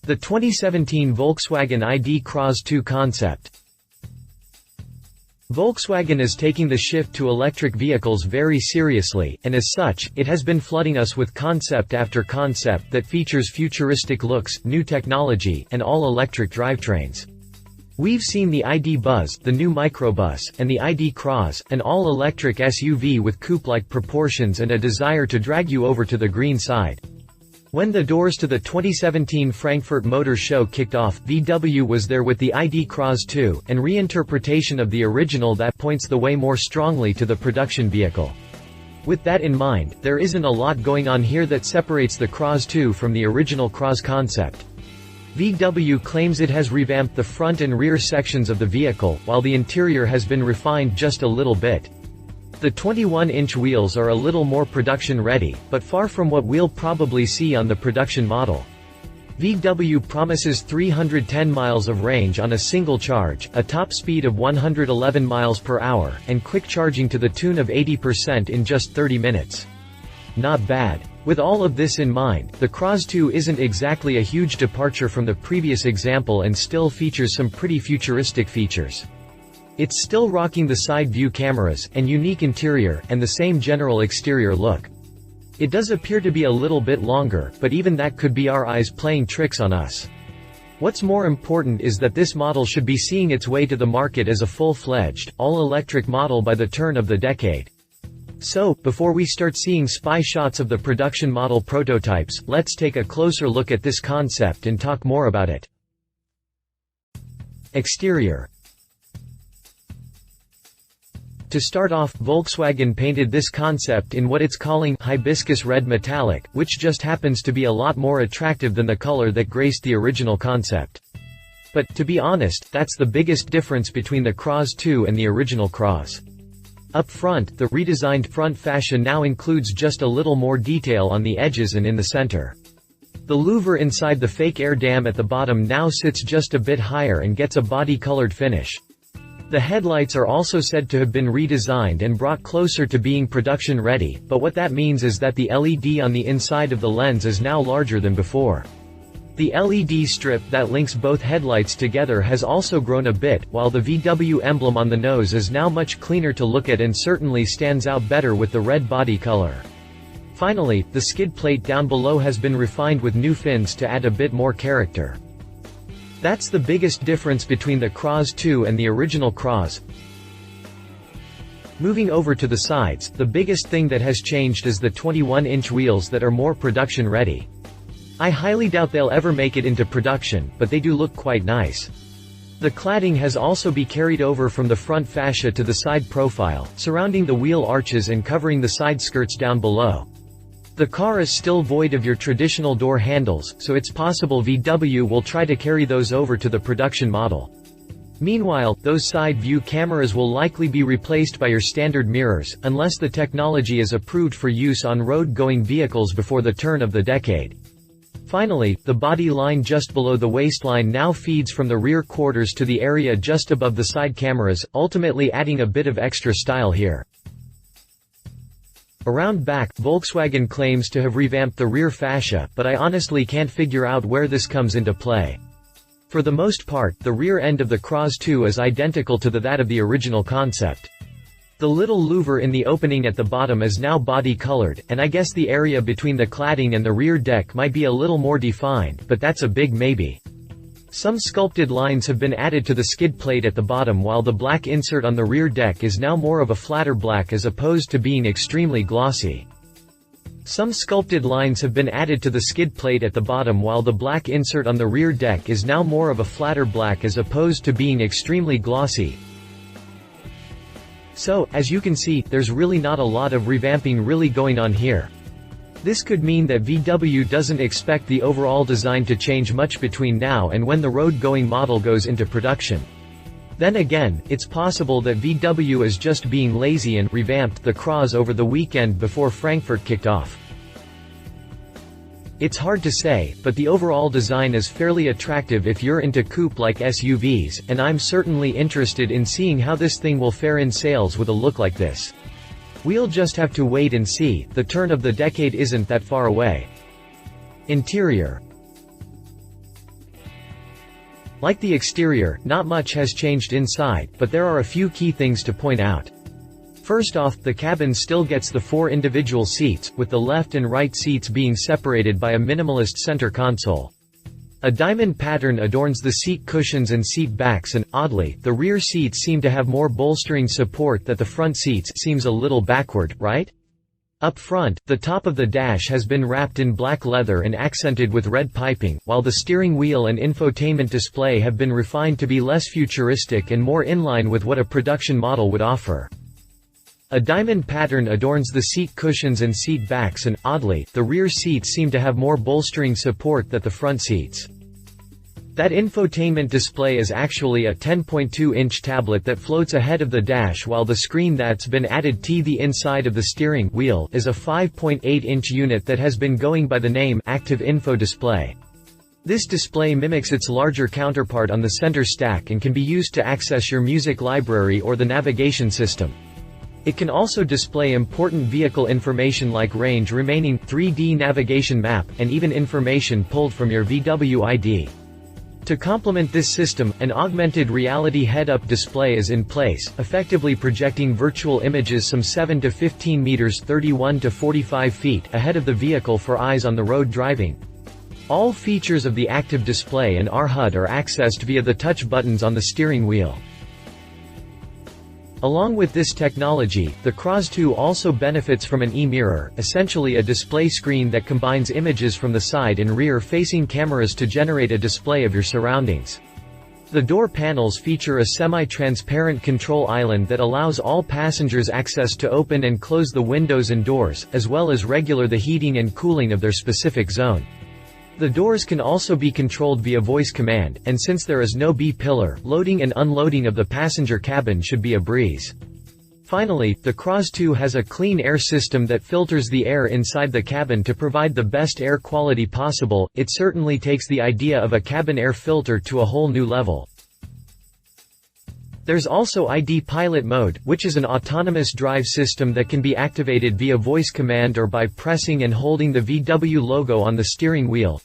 The 2017 Volkswagen ID CROZZ II concept. Volkswagen is taking the shift to electric vehicles very seriously, and as such, it has been flooding us with concept after concept that features futuristic looks, new technology, and all-electric drivetrains. We've seen the ID Buzz, the new Microbus, and the ID CROZZ, an all-electric SUV with coupe-like proportions and a desire to drag you over to the green side. When the doors to the 2017 Frankfurt Motor Show kicked off, VW was there with the ID CROZZ II, and reinterpretation of the original that points the way more strongly to the production vehicle. With that in mind, there isn't a lot going on here that separates the CROZZ II from the original CROZZ concept. VW claims it has revamped the front and rear sections of the vehicle, while the interior has been refined just a little bit. The 21-inch wheels are a little more production-ready, but far from what we'll probably see on the production model. VW promises 310 miles of range on a single charge, a top speed of 111 miles per hour, and quick charging to the tune of 80% in just 30 minutes. Not bad. With all of this in mind, the CROZZ II isn't exactly a huge departure from the previous example and still features some pretty futuristic features. It's still rocking the side view cameras, and unique interior, and the same general exterior look. It does appear to be a little bit longer, but even that could be our eyes playing tricks on us. What's more important is that this model should be seeing its way to the market as a full-fledged, all-electric model by the turn of the decade. So, before we start seeing spy shots of the production model prototypes, let's take a closer look at this concept and talk more about it. Exterior. To start off, Volkswagen painted this concept in what it's calling hibiscus red metallic, which just happens to be a lot more attractive than the color that graced the original concept. But, to be honest, that's the biggest difference between the CROZZ II and the original CROZZ. Up front, the redesigned front fascia now includes just a little more detail on the edges and in the center. The louver inside the fake air dam at the bottom now sits just a bit higher and gets a body-colored finish. The headlights are also said to have been redesigned and brought closer to being production ready, but what that means is that the LED on the inside of the lens is now larger than before. The LED strip that links both headlights together has also grown a bit, while the VW emblem on the nose is now much cleaner to look at and certainly stands out better with the red body color. Finally, the skid plate down below has been refined with new fins to add a bit more character. That's the biggest difference between the CROZZ II and the original CROZZ. Moving over to the sides, the biggest thing that has changed is the 21-inch wheels that are more production ready. I highly doubt they'll ever make it into production, but they do look quite nice. The cladding has also been carried over from the front fascia to the side profile, surrounding the wheel arches and covering the side skirts down below. The car is still void of your traditional door handles, so it's possible VW will try to carry those over to the production model. Meanwhile, those side view cameras will likely be replaced by your standard mirrors, unless the technology is approved for use on road-going vehicles before the turn of the decade. Finally, the body line just below the waistline now feeds from the rear quarters to the area just above the side cameras, ultimately adding a bit of extra style here. Around back, Volkswagen claims to have revamped the rear fascia, but I honestly can't figure out where this comes into play. For the most part, the rear end of the CROZZ II is identical to that of the original concept. The little louver in the opening at the bottom is now body-colored, and I guess the area between the cladding and the rear deck might be a little more defined, but that's a big maybe. Some sculpted lines have been added to the skid plate at the bottom, while the black insert on the rear deck is now more of a flatter black as opposed to being extremely glossy. Some sculpted lines have been added to the skid plate at the bottom, while the black insert on the rear deck is now more of a flatter black as opposed to being extremely glossy. So, as you can see, there's really not a lot of revamping really going on here. This could mean that VW doesn't expect the overall design to change much between now and when the road-going model goes into production. Then again, it's possible that VW is just being lazy and revamped the CROZZ over the weekend before Frankfurt kicked off. It's hard to say, but the overall design is fairly attractive if you're into coupe-like SUVs, and I'm certainly interested in seeing how this thing will fare in sales with a look like this. We'll just have to wait and see. The turn of the decade isn't that far away. Interior. Like the exterior, not much has changed inside, but there are a few key things to point out. First off, the cabin still gets the 4 individual seats, with the left and right seats being separated by a minimalist center console. A diamond pattern adorns the seat cushions and seat backs and, oddly, the rear seats seem to have more bolstering support that the front seats seems a little backward, right? Up front, the top of the dash has been wrapped in black leather and accented with red piping, while the steering wheel and infotainment display have been refined to be less futuristic and more in line with what a production model would offer. A diamond pattern adorns the seat cushions and seat backs and, oddly, the rear seats seem to have more bolstering support than the front seats. That infotainment display is actually a 10.2-inch tablet that floats ahead of the dash, while the screen that's been added to the inside of the steering wheel is a 5.8-inch unit that has been going by the name Active Info Display. This display mimics its larger counterpart on the center stack and can be used to access your music library or the navigation system. It can also display important vehicle information like range remaining, 3D navigation map, and even information pulled from your VW ID. To complement this system, an augmented reality head-up display is in place, effectively projecting virtual images some 7 to 15 meters (31 to 45 feet) ahead of the vehicle for eyes on the road driving. All features of the active display and HUD are accessed via the touch buttons on the steering wheel. Along with this technology, the CROZZ II also benefits from an e-mirror, essentially a display screen that combines images from the side and rear-facing cameras to generate a display of your surroundings. The door panels feature a semi-transparent control island that allows all passengers access to open and close the windows and doors, as well as regulate the heating and cooling of their specific zone. The doors can also be controlled via voice command, and since there is no B-pillar, loading and unloading of the passenger cabin should be a breeze. Finally, the CROZZ II has a clean air system that filters the air inside the cabin to provide the best air quality possible. It certainly takes the idea of a cabin air filter to a whole new level. There's also ID Pilot Mode, which is an autonomous drive system that can be activated via voice command or by pressing and holding the VW logo on the steering wheel.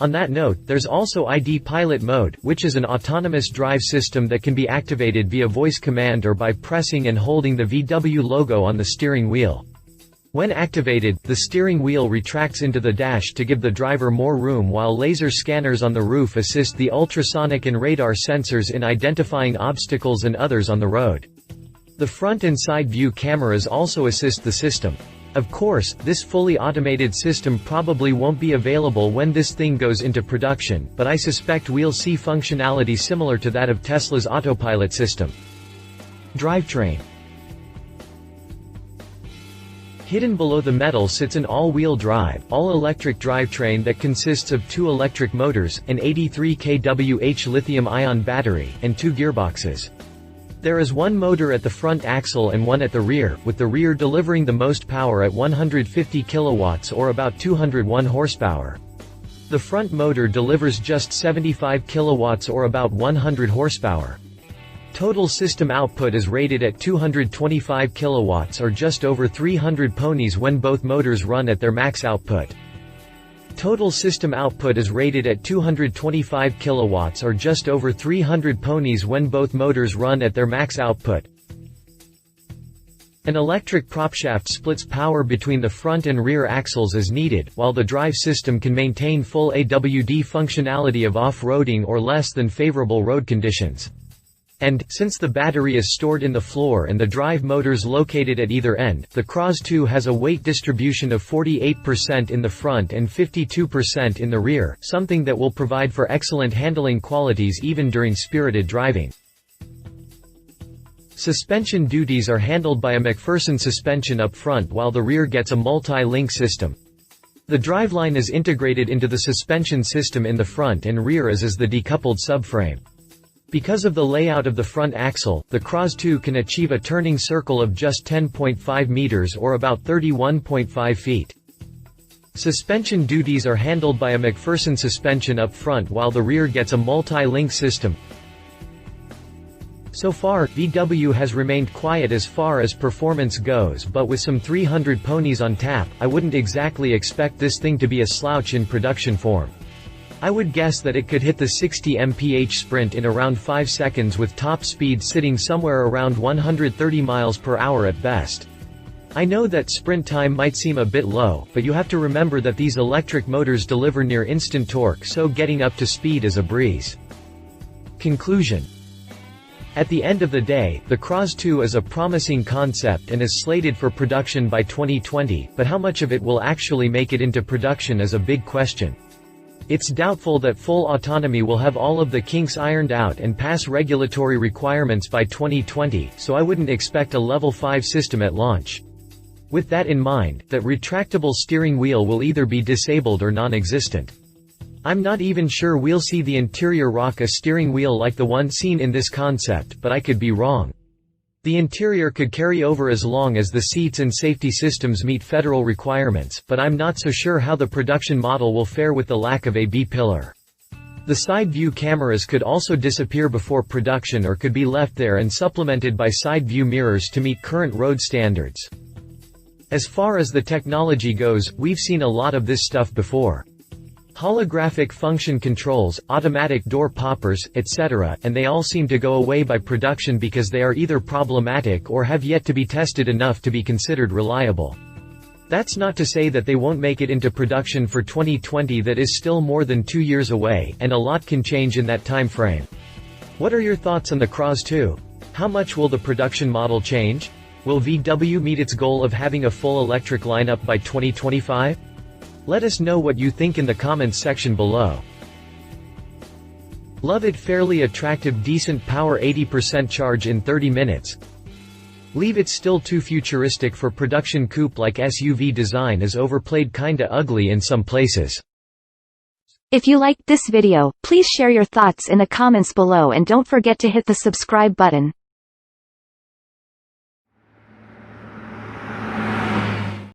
On that note, there's also ID Pilot Mode, which is an autonomous drive system that can be activated via voice command or by pressing and holding the VW logo on the steering wheel. When activated, the steering wheel retracts into the dash to give the driver more room, while laser scanners on the roof assist the ultrasonic and radar sensors in identifying obstacles and others on the road. The front and side view cameras also assist the system. Of course, this fully automated system probably won't be available when this thing goes into production, but I suspect we'll see functionality similar to that of Tesla's autopilot system. Drivetrain. Hidden below the metal sits an all-wheel drive, all-electric drivetrain that consists of 2 electric motors, an 83 kWh lithium-ion battery, and 2 gearboxes. There is 1 motor at the front axle and 1 at the rear, with the rear delivering the most power at 150 kilowatts or about 201 horsepower. The front motor delivers just 75 kilowatts or about 100 horsepower. Total system output is rated at 225 kilowatts or just over 300 ponies when both motors run at their max output. Total system output is rated at 225 kilowatts or just over 300 ponies when both motors run at their max output. An electric propshaft splits power between the front and rear axles as needed, while the drive system can maintain full AWD functionality of off-roading or less than favorable road conditions. And, since the battery is stored in the floor and the drive motors located at either end, the CROZZ II has a weight distribution of 48% in the front and 52% in the rear, something that will provide for excellent handling qualities even during spirited driving. Suspension duties are handled by a McPherson suspension up front, while the rear gets a multi-link system. The driveline is integrated into the suspension system in the front and rear, as is the decoupled subframe. Because of the layout of the front axle, the CROZZ II can achieve a turning circle of just 10.5 meters or about 31.5 feet. Suspension duties are handled by a McPherson suspension up front, while the rear gets a multi-link system. So far, VW has remained quiet as far as performance goes, but with some 300 ponies on tap, I wouldn't exactly expect this thing to be a slouch in production form. I would guess that it could hit the 60 mph sprint in around 5 seconds with top speed sitting somewhere around 130 miles per hour at best. I know that sprint time might seem a bit low, but you have to remember that these electric motors deliver near instant torque, so getting up to speed is a breeze. Conclusion. At the end of the day, the CROZZ II is a promising concept and is slated for production by 2020, but how much of it will actually make it into production is a big question. It's doubtful that full autonomy will have all of the kinks ironed out and pass regulatory requirements by 2020, so I wouldn't expect a Level 5 system at launch. With that in mind, that retractable steering wheel will either be disabled or non-existent. I'm not even sure we'll see the interior rock a steering wheel like the one seen in this concept, but I could be wrong. The interior could carry over as long as the seats and safety systems meet federal requirements, but I'm not so sure how the production model will fare with the lack of a B-pillar. The side view cameras could also disappear before production or could be left there and supplemented by side view mirrors to meet current road standards. As far as the technology goes, we've seen a lot of this stuff before. Holographic function controls, automatic door poppers, etc., and they all seem to go away by production because they are either problematic or have yet to be tested enough to be considered reliable. That's not to say that they won't make it into production for 2020. That is still more than 2 years away, and a lot can change in that time frame. What are your thoughts on the CROZZ II? How much will the production model change? Will VW meet its goal of having a full electric lineup by 2025? Let us know what you think in the comments section below. Love it. Fairly attractive, decent power, 80% charge in 30 minutes. Leave it still too futuristic for production. Coupe-like SUV design is overplayed, kinda ugly in some places. If you liked this video, please share your thoughts in the comments below and don't forget to hit the subscribe button.